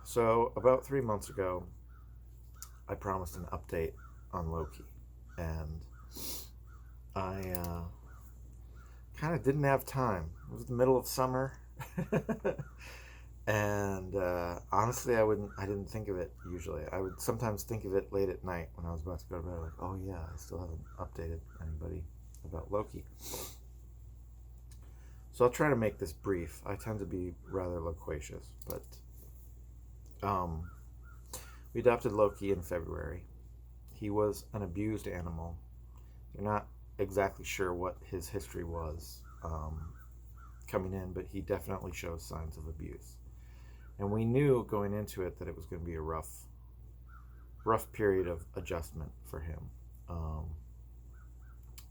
So, about 3 months ago, I promised an update on Loki, and I kind of didn't have time. It was the middle of summer, and honestly, I didn't think of it usually. I would sometimes think of it late at night when I was about to go to bed, like, oh yeah, I still haven't updated anybody about Loki. So I'll try to make this brief. I tend to be rather loquacious, but um, we adopted Loki in February. He was an abused animal. They're not exactly sure what his history was coming in, but he definitely shows signs of abuse. And we knew going into it that it was going to be a rough period of adjustment for him. Um,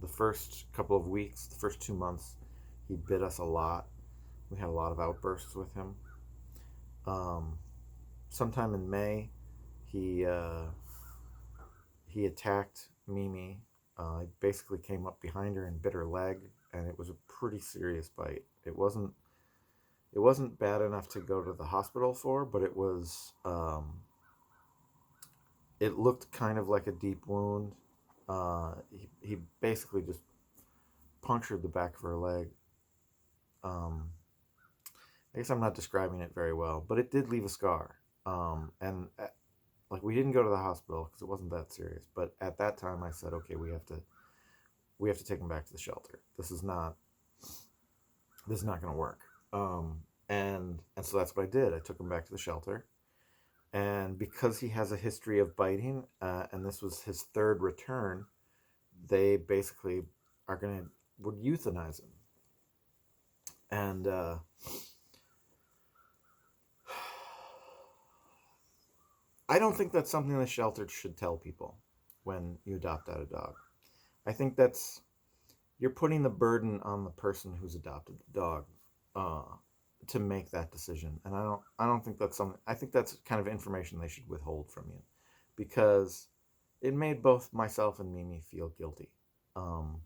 the first couple of weeks, the first 2 months, he bit us a lot. We had a lot of outbursts with him. Um, Sometime in May, he uh, he attacked Mimi. He basically came up behind her and bit her leg, and it was a pretty serious bite. It wasn't bad enough to go to the hospital for, but it looked kind of like a deep wound. He basically just punctured the back of her leg. Um, I guess I'm not describing it very well, but it did leave a scar. And like we didn't go to the hospital because it wasn't that serious. But at that time, I said, okay, we have to take him back to the shelter. This is not going to work. And so that's what I did. I took him back to the shelter, and because he has a history of biting, and this was his third return, they basically are going to would euthanize him. And I don't think that's something the shelter should tell people when you adopt out a dog. I think that's you're putting the burden on the person who's adopted the dog uh, to make that decision, and I don't think that's something. I think that's kind of information they should withhold from you, because it made both myself and Mimi feel guilty. Um,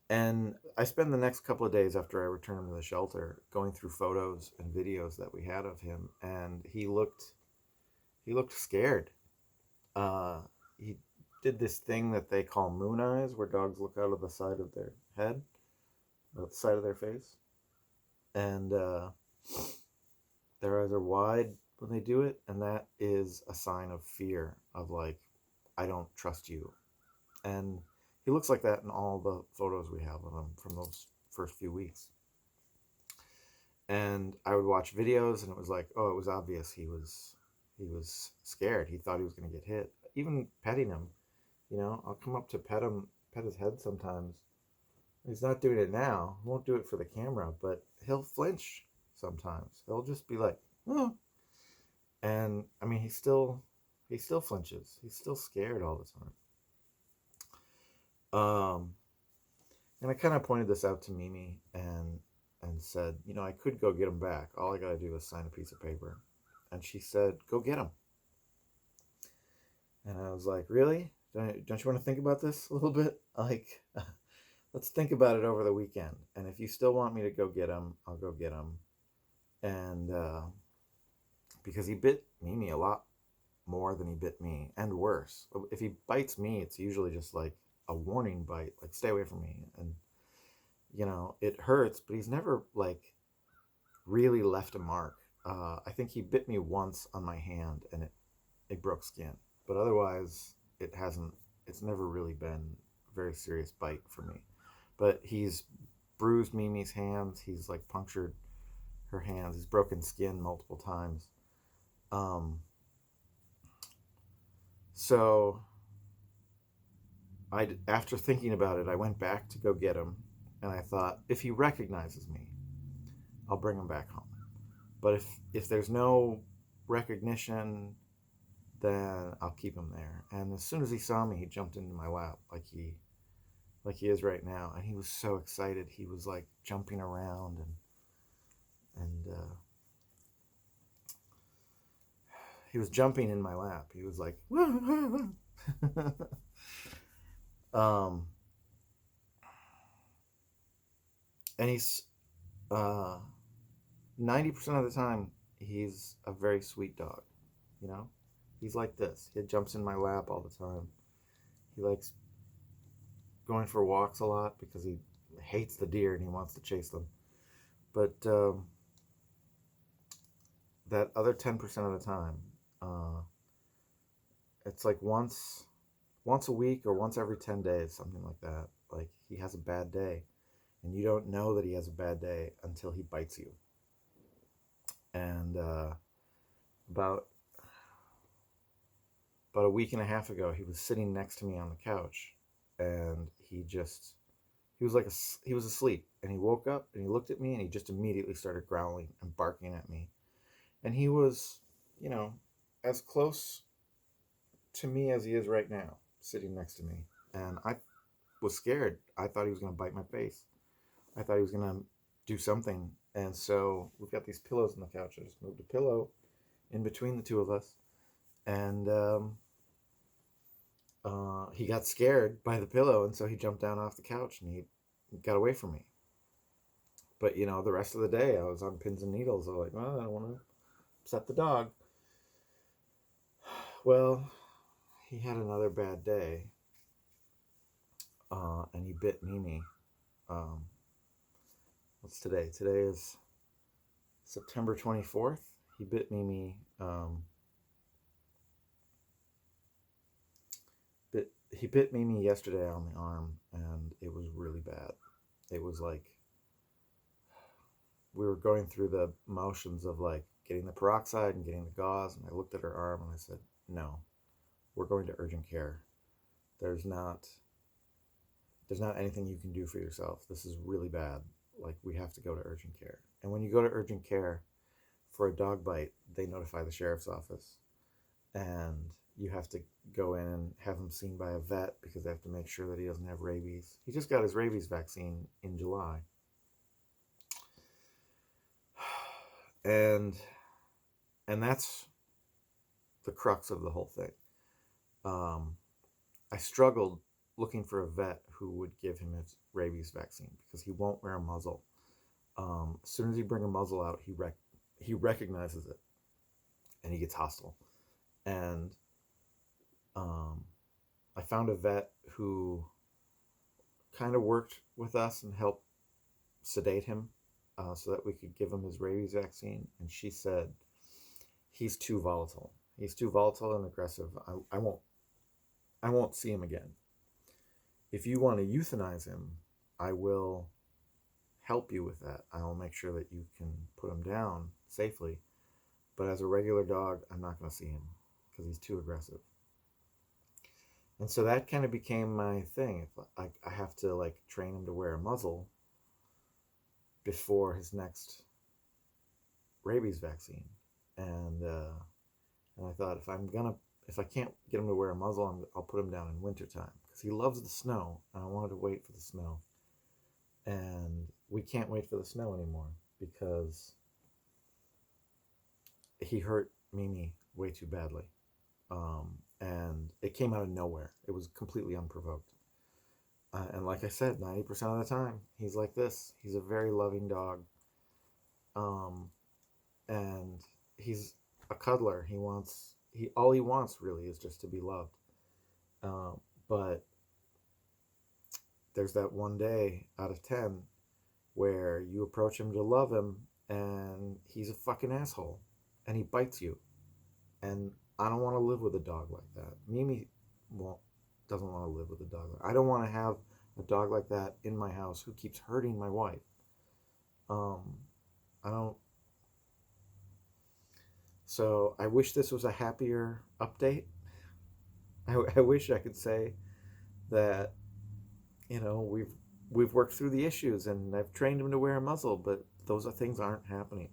and I spent the next couple of days after I returned him to the shelter going through photos and videos that we had of him, and he looked scared. He did this thing that they call moon eyes, where dogs look out of the side of their head, or the side of their face, and their eyes are wide when they do it, and that is a sign of fear, of like, I don't trust you. And he looks like that in all the photos we have of him from those first few weeks. And I would watch videos, and it was like, oh, it was obvious he was scared. He thought he was going to get hit. Even petting him, I'll come up to pet his head sometimes. He's not doing it now. He won't do it for the camera, but he'll flinch sometimes. He'll just be like, oh. And I mean, he still flinches. He's still scared all the time. And I kind of pointed this out to Mimi and said, I could go get him back. All I got to do is sign a piece of paper. And she said, go get him. And I was like, really? Don't you want to think about this a little bit? Like, let's think about it over the weekend. And if you still want me to go get him, I'll go get him. And because he bit Mimi a lot more than he bit me, and worse. If he bites me, it's usually just like a warning bite, like stay away from me. And it hurts, but he's never like really left a mark. I think he bit me once on my hand, and it broke skin. But otherwise, it's never really been a very serious bite for me. But he's bruised Mimi's hands. He's like punctured her hands. He's broken skin multiple times. So after thinking about it, I went back to go get him, and I thought, if he recognizes me, I'll bring him back home. But if there's no recognition, then I'll keep him there. And as soon as he saw me, he jumped into my lap like he is right now, and he was so excited. He was like jumping around, and he was jumping in my lap. He was like, um, and he's 90% of the time he's a very sweet dog, you know? He's like this. He jumps in my lap all the time. He likes going for walks a lot because he hates the deer and he wants to chase them. But that other 10% of the time, uh, it's like once a week or once every 10 days, something like that. Like he has a bad day and you don't know that he has a bad day until he bites you. And about about a week and a half ago, he was sitting next to me on the couch, and he was he was asleep, and he woke up and he looked at me and he just immediately started growling and barking at me, and he was, you know, as close to me as he is right now, sitting next to me, and I was scared. I thought he was going to bite my face. I thought he was going to do something, and so we've got these pillows on the couch. I just moved a pillow in between the two of us, and he got scared by the pillow, and so he jumped down off the couch and he got away from me. But you know, the rest of the day I was on pins and needles. I was like, well, I don't want to upset the dog. Well, he had another bad day, and he bit Mimi. Um, what's today? Today is September 24th. He bit Mimi. He bit Mimi yesterday on the arm, and it was really bad. It was like we were going through the motions of like getting the peroxide and getting the gauze, and I looked at her arm and I said, no, we're going to urgent care. There's not anything you can do for yourself. This is really bad. Like, we have to go to urgent care. And when you go to urgent care for a dog bite, they notify the sheriff's office, and you have to go in and have him seen by a vet because they have to make sure that he doesn't have rabies. He just got his rabies vaccine in July. And that's the crux of the whole thing. I struggled looking for a vet who would give him his rabies vaccine because he won't wear a muzzle. As soon as you bring a muzzle out, he recognizes it, and he gets hostile. And I found a vet who kind of worked with us and helped sedate him so that we could give him his rabies vaccine. And she said, he's too volatile. He's too volatile and aggressive. I won't see him again. If you want to euthanize him, I will help you with that. I will make sure that you can put him down safely. But as a regular dog, I'm not going to see him because he's too aggressive. And so that kind of became my thing. I have to like train him to wear a muzzle before his next rabies vaccine. And I thought if I can't get him to wear a muzzle, I'll put him down in wintertime because he loves the snow, and I wanted to wait for the snow. And we can't wait for the snow anymore because he hurt Mimi way too badly. And it came out of nowhere. It was completely unprovoked. And like I said, 90% of the time, he's like this. He's a very loving dog. And he's a cuddler. All he wants really is just to be loved. But there's that one day out of 10 where you approach him to love him and he's a fucking asshole and he bites you. And I don't want to live with a dog like that. Mimi doesn't want to live with a dog. I don't want to have a dog like that in my house who keeps hurting my wife. I don't. So I wish this was a happier update. I wish I could say that, you know, we've worked through the issues and I've trained him to wear a muzzle, but those things aren't happening.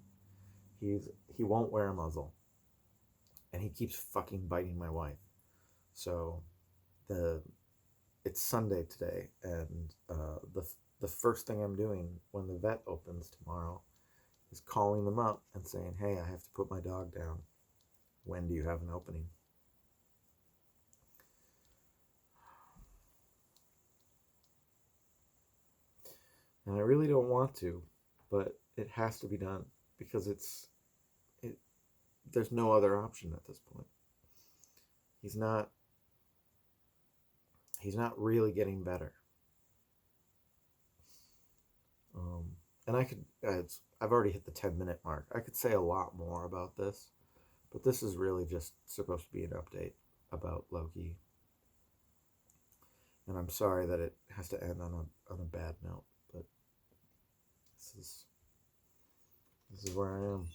He won't wear a muzzle, and he keeps fucking biting my wife. So it's Sunday today, and the first thing I'm doing when the vet opens tomorrow is calling them up and saying, hey, I have to put my dog down. When do you have an opening? And I really don't want to, but it has to be done because there's no other option at this point. He's not really getting better. And I've already hit the 10-minute mark. I could say a lot more about this, but this is really just supposed to be an update about Loki. And I'm sorry that it has to end on a bad note, but this is where I am.